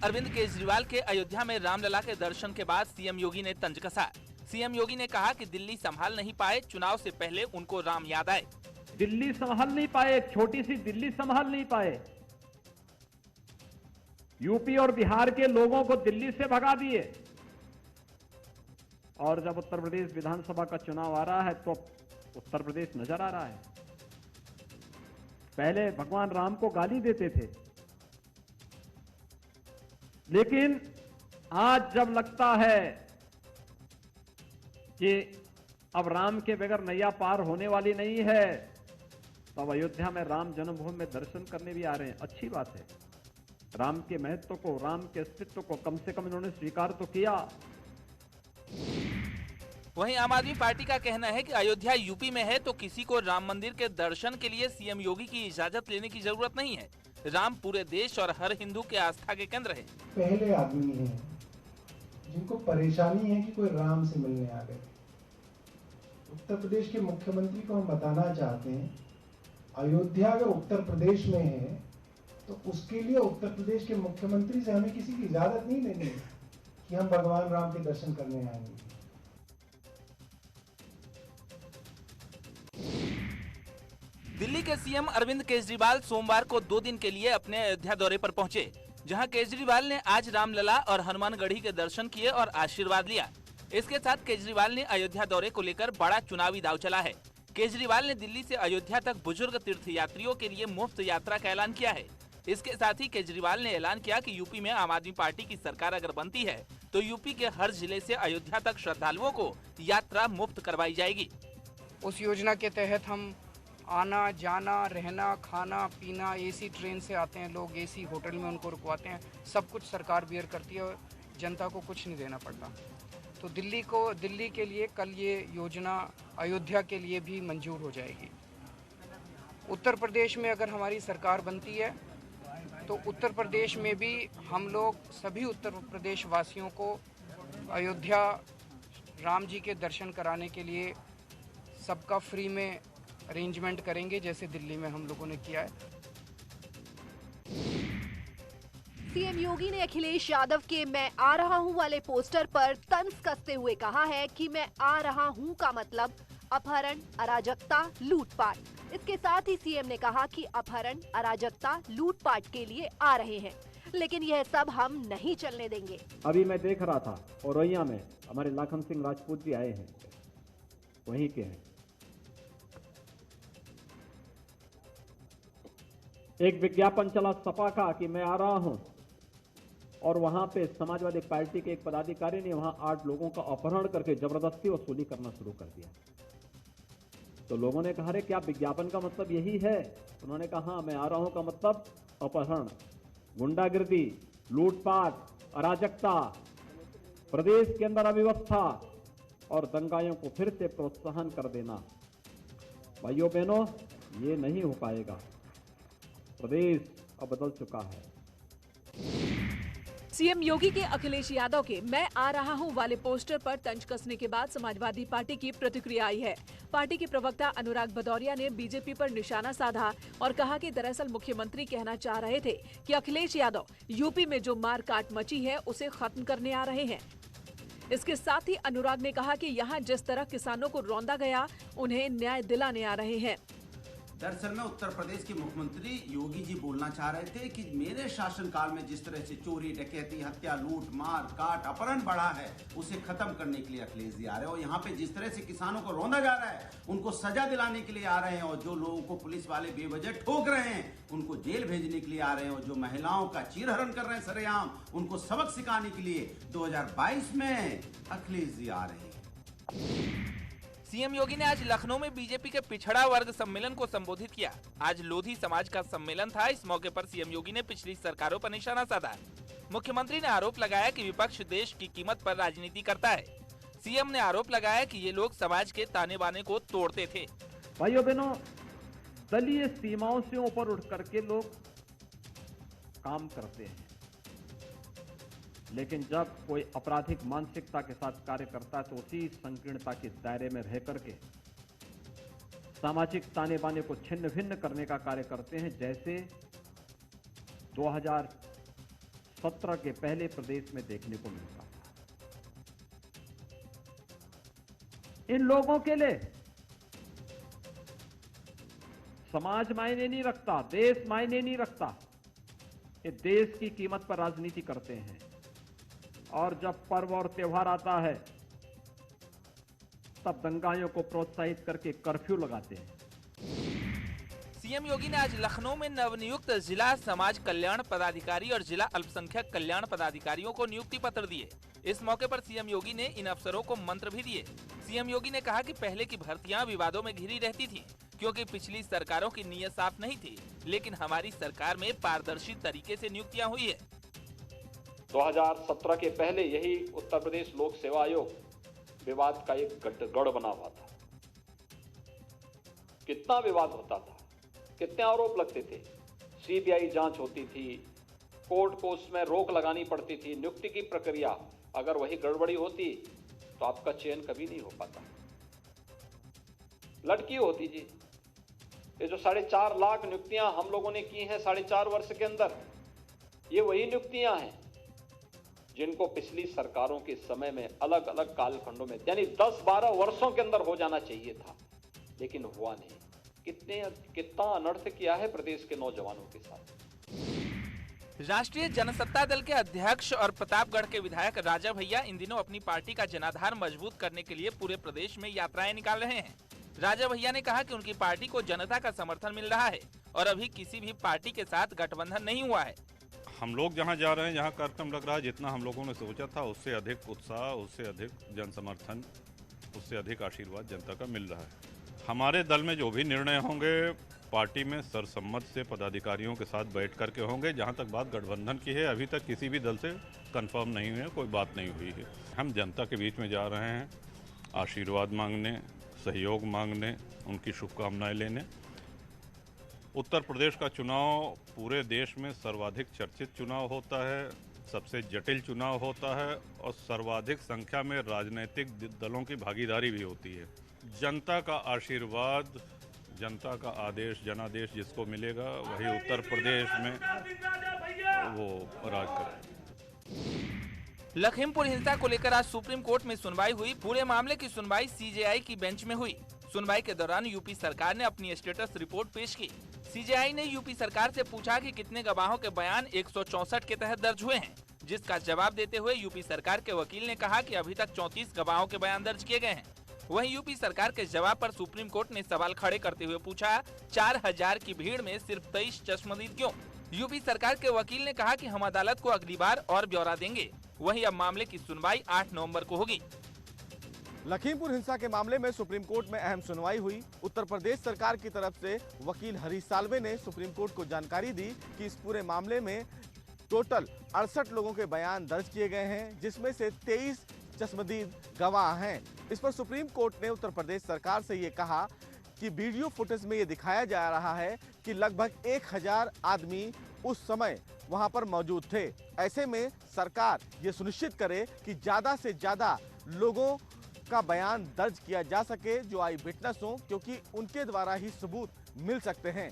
अरविंद केजरीवाल के अयोध्या में रामलला के दर्शन के बाद सीएम योगी ने तंज कसा। सीएम योगी ने कहा कि दिल्ली संभाल नहीं पाए, चुनाव से पहले उनको राम याद आए। दिल्ली संभाल नहीं पाए, एक छोटी सी दिल्ली संभाल नहीं पाए। यूपी और बिहार के लोगों को दिल्ली से भगा दिए। और जब उत्तर प्रदेश विधानसभा का चुनाव आ रहा है तो उत्तर प्रदेश नजर आ रहा है। पहले भगवान राम को गाली देते थे, लेकिन आज जब लगता है कि अब राम के बगैर नैया पार होने वाली नहीं है, तब अयोध्या में राम जन्मभूमि में दर्शन करने भी आ रहे हैं। अच्छी बात है। राम के महत्व को, राम के अस्तित्व को कम से कम इन्होंने स्वीकार तो किया। वहीं आम आदमी पार्टी का कहना है कि अयोध्या यूपी में है तो किसी को राम मंदिर के दर्शन के लिए सीएम योगी की इजाजत लेने की जरूरत नहीं है। राम पूरे देश और हर हिंदू के आस्था के केंद्र है। पहले आदमी हैं जिनको परेशानी है कि कोई राम से मिलने आ गए। उत्तर प्रदेश के मुख्यमंत्री को हम बताना चाहते हैं, अयोध्या अगर उत्तर प्रदेश में है तो उसके लिए उत्तर प्रदेश के मुख्यमंत्री से हमें किसी की इजाजत नहीं लेनी है कि हम भगवान राम के दर्शन करने आएंगे। दिल्ली के सीएम अरविंद केजरीवाल सोमवार को 2 दिन के लिए अपने अयोध्या दौरे पर पहुंचे, जहां केजरीवाल ने आज रामलला और हनुमानगढ़ी के दर्शन किए और आशीर्वाद लिया। इसके साथ केजरीवाल ने अयोध्या दौरे को लेकर बड़ा चुनावी दांव चला है। केजरीवाल ने दिल्ली से अयोध्या तक बुजुर्ग तीर्थयात्रियों के लिए मुफ्त यात्रा का ऐलान किया है। इसके साथ ही केजरीवाल ने ऐलान किया कि यूपी में आम आदमी पार्टी की सरकार अगर बनती है तो यूपी के हर जिले से अयोध्या तक श्रद्धालुओं को यात्रा मुफ्त करवाई जाएगी। उस योजना के तहत हम आना जाना रहना खाना पीना, एसी ट्रेन से आते हैं लोग, एसी होटल में उनको रुकवाते हैं, सब कुछ सरकार बेयर करती है और जनता को कुछ नहीं देना पड़ता। तो दिल्ली के लिए कल ये योजना अयोध्या के लिए भी मंजूर हो जाएगी। उत्तर प्रदेश में अगर हमारी सरकार बनती है तो उत्तर प्रदेश में भी हम लोग सभी उत्तर प्रदेश वासियों को अयोध्या राम जी के दर्शन कराने के लिए सबका फ्री में अरेंजमेंट करेंगे, जैसे दिल्ली में हम लोगों ने किया है। सीएम योगी ने अखिलेश यादव के मैं आ रहा हूं वाले पोस्टर पर तंज कसते हुए कहा है कि मैं आ रहा हूं का मतलब अपहरण, अराजकता, लूटपाट। इसके साथ ही सीएम ने कहा कि अपहरण, अराजकता, लूटपाट के लिए आ रहे हैं, लेकिन यह सब हम नहीं चलने देंगे। अभी मैं देख रहा था औरैया में हमारे लाखन सिंह राजपूत जी आए हैं, वहीं के हैं। एक विज्ञापन चला सपा का कि मैं आ रहा हूं, और वहां पे समाजवादी पार्टी के एक पदाधिकारी ने वहां 8 लोगों का अपहरण करके जबरदस्ती वसूली करना शुरू कर दिया। तो लोगों ने कहा, अरे क्या विज्ञापन का मतलब यही है? उन्होंने कहा, हाँ, मैं आ रहा हूं का मतलब अपहरण, गुंडागिर्दी, लूटपाट, अराजकता, प्रदेश के अंदर अव्यवस्था और दंगाइयों को फिर से प्रोत्साहन कर देना। भाइयों बहनों, ये नहीं हो पाएगा। प्रदेश अब बदल चुका है। सीएम योगी के अखिलेश यादव के मैं आ रहा हूं वाले पोस्टर पर तंज कसने के बाद समाजवादी पार्टी की प्रतिक्रिया आई है। पार्टी के प्रवक्ता अनुराग भदौरिया ने बीजेपी पर निशाना साधा और कहा कि दरअसल मुख्यमंत्री कहना चाह रहे थे कि अखिलेश यादव यूपी में जो मारकाट मची है उसे खत्म करने आ रहे हैं। इसके साथ ही अनुराग ने कहा कि यहाँ जिस तरह किसानों को रौंदा गया, उन्हें न्याय दिलाने आ रहे हैं। दरअसल में उत्तर प्रदेश के मुख्यमंत्री योगी जी बोलना चाह रहे थे कि मेरे शासनकाल में जिस तरह से चोरी, डकैती, हत्या, लूट, मार काट, अपहरण बढ़ा है, उसे खत्म करने के लिए अखिलेश जी आ रहे हैं। और यहाँ पे जिस तरह से किसानों को रौंदा जा रहा है, उनको सजा दिलाने के लिए आ रहे हैं। और जो लोगों को पुलिस वाले बेवजह ठोक रहे हैं, उनको जेल भेजने के लिए आ रहे हैं। और जो महिलाओं का चीरहरण कर रहे हैं सरेआम, उनको सबक सिखाने के लिए 2022 में अखिलेश जी आ रहे हैं। सीएम योगी ने आज लखनऊ में बीजेपी के पिछड़ा वर्ग सम्मेलन को संबोधित किया। आज लोधी समाज का सम्मेलन था। इस मौके पर सीएम योगी ने पिछली सरकारों पर निशाना साधा। मुख्यमंत्री ने आरोप लगाया कि विपक्ष देश की कीमत पर राजनीति करता है। सीएम ने आरोप लगाया कि ये लोग समाज के ताने बाने को तोड़ते थे। भाइयों बहनों, दलीय सीमाओं से ऊपर उठ करके लोग काम करते हैं, लेकिन जब कोई आपराधिक मानसिकता के साथ कार्य करता है तो उसी संकीर्णता के दायरे में रह करके सामाजिक ताने बाने को छिन्न भिन्न करने का कार्य करते हैं। जैसे 2017 के पहले प्रदेश में देखने को मिलता था। इन लोगों के लिए समाज मायने नहीं रखता, देश मायने नहीं रखता। ये देश की कीमत पर राजनीति करते हैं और जब पर्व और त्योहार आता है तब दंगाइयों को प्रोत्साहित करके कर्फ्यू लगाते हैं। सीएम योगी ने आज लखनऊ में नवनियुक्त जिला समाज कल्याण पदाधिकारी और जिला अल्पसंख्यक कल्याण पदाधिकारियों को नियुक्ति पत्र दिए। इस मौके पर सीएम योगी ने इन अफसरों को मंत्र भी दिए। सीएम योगी ने कहा कि पहले की भर्तियां विवादों में घिरी रहती थीं, क्योंकि पिछली सरकारों की नीयत साफ नहीं थी, लेकिन हमारी सरकार में पारदर्शी तरीके से नियुक्तियां हुई है। 2017 के पहले यही उत्तर प्रदेश लोक सेवा आयोग विवाद का एक गढ़ बना हुआ था। कितना विवाद होता था, कितने आरोप लगते थे, सीबीआई जांच होती थी, कोर्ट को उसमें रोक लगानी पड़ती थी। नियुक्ति की प्रक्रिया अगर वही गड़बड़ी होती तो आपका चयन कभी नहीं हो पाता। लटकी होती जी। ये जो 4.5 लाख नियुक्तियां हम लोगों ने की हैं 4.5 वर्ष के अंदर, ये वही नियुक्तियां हैं जिनको पिछली सरकारों के समय में अलग अलग कालखंडों में यानी 10-12 वर्षों के अंदर हो जाना चाहिए था, लेकिन हुआ नहीं। कितना अनर्थ किया है प्रदेश के नौजवानों के साथ। राष्ट्रीय जनसत्ता दल के अध्यक्ष और प्रतापगढ़ के विधायक राजा भैया इन दिनों अपनी पार्टी का जनाधार मजबूत करने के लिए पूरे प्रदेश में यात्राएं निकाल रहे हैं। राजा भैया ने कहा कि उनकी पार्टी को जनता का समर्थन मिल रहा है और अभी किसी भी पार्टी के साथ गठबंधन नहीं हुआ है। हम लोग जहाँ जा रहे हैं, जहाँ कार्यक्रम लग रहा है, जितना हम लोगों ने सोचा था उससे अधिक उत्साह, उससे अधिक जन समर्थन, उससे अधिक आशीर्वाद जनता का मिल रहा है। हमारे दल में जो भी निर्णय होंगे पार्टी में सर्वसम्मत से पदाधिकारियों के साथ बैठ कर के होंगे। जहाँ तक बात गठबंधन की है, अभी तक किसी भी दल से कंफर्म नहीं हुई है, कोई बात नहीं हुई है। हम जनता के बीच में जा रहे हैं आशीर्वाद मांगने, सहयोग मांगने, उनकी शुभकामनाएं लेने। उत्तर प्रदेश का चुनाव पूरे देश में सर्वाधिक चर्चित चुनाव होता है, सबसे जटिल चुनाव होता है और सर्वाधिक संख्या में राजनीतिक दलों की भागीदारी भी होती है। जनता का आशीर्वाद, जनता का आदेश, जनादेश जिसको मिलेगा वही उत्तर प्रदेश में वो राज करे। लखीमपुर हिंसा को लेकर आज सुप्रीम कोर्ट में सुनवाई हुई। पूरे मामले की सुनवाई सीजेआई की बेंच में हुई। सुनवाई के दौरान यूपी सरकार ने अपनी स्टेटस रिपोर्ट पेश की। सीजेआई ने यूपी सरकार से पूछा कि कितने गवाहों के बयान 164 के तहत दर्ज हुए हैं, जिसका जवाब देते हुए यूपी सरकार के वकील ने कहा कि अभी तक 34 गवाहों के बयान दर्ज किए गए हैं। वहीं यूपी सरकार के जवाब पर सुप्रीम कोर्ट ने सवाल खड़े करते हुए पूछा, 4000 की भीड़ में सिर्फ 23 चश्मदीद क्यों? यूपी सरकार के वकील ने कहा कि हम अदालत को अगली बार और ब्यौरा देंगे। वहीं अब मामले की सुनवाई 8 नवंबर को होगी। लखीमपुर हिंसा के मामले में सुप्रीम कोर्ट में अहम सुनवाई हुई। उत्तर प्रदेश सरकार की तरफ से वकील हरीश साल्वे ने सुप्रीम कोर्ट को जानकारी दी कि इस पूरे मामले में टोटल 68 लोगों के बयान दर्ज किए गए हैं, जिसमें से 23 चश्मदीद गवाह हैं। इस पर सुप्रीम कोर्ट ने उत्तर प्रदेश सरकार से ये कहा कि वीडियो फुटेज में ये दिखाया जा रहा है कि लगभग 1000 आदमी उस समय वहां पर मौजूद थे। ऐसे में सरकार ये सुनिश्चित करे कि ज़्यादा से ज़्यादा लोगों का बयान दर्ज किया जा सके जो आई विटनेस हो, क्योंकि उनके द्वारा ही सबूत मिल सकते हैं।